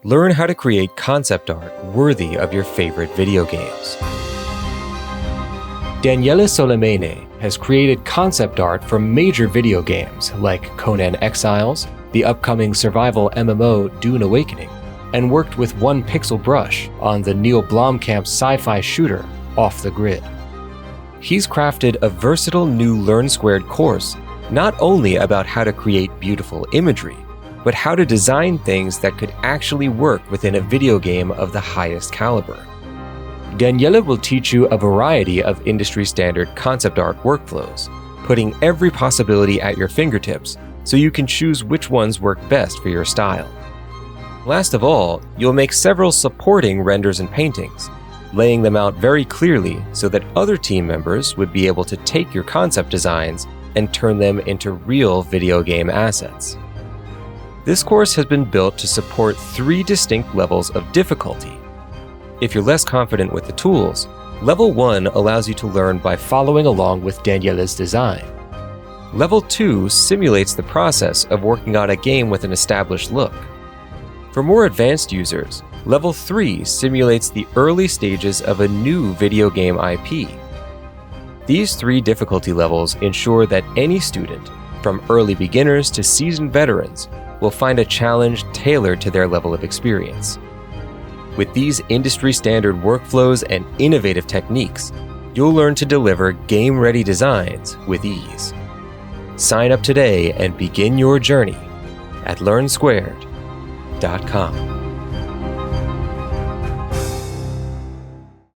Learn how to create concept art worthy of your favorite video games. Daniele Solimene has created concept art for major video games like Conan Exiles, the upcoming survival MMO Dune Awakening, and worked with one pixel brush on the Neil Blomkamp's sci-fi shooter Off the Grid. He's crafted a versatile new Learn Squared course not only about how to create beautiful imagery, but how to design things that could actually work within a video game of the highest caliber. Daniele will teach you a variety of industry-standard concept art workflows, putting every possibility at your fingertips so you can choose which ones work best for your style. Last of all, you'll make several supporting renders and paintings, laying them out very clearly so that other team members would be able to take your concept designs and turn them into real video game assets. This course has been built to support 3 distinct levels of difficulty. If you're less confident with the tools, Level 1 allows you to learn by following along with Daniele's design. Level 2 simulates the process of working on a game with an established look. For more advanced users, Level 3 simulates the early stages of a new video game IP. These 3 difficulty levels ensure that any student, from early beginners to seasoned veterans, will find a challenge tailored to their level of experience. With these industry-standard workflows and innovative techniques, you'll learn to deliver game-ready designs with ease. Sign up today and begin your journey at LearnSquared.com.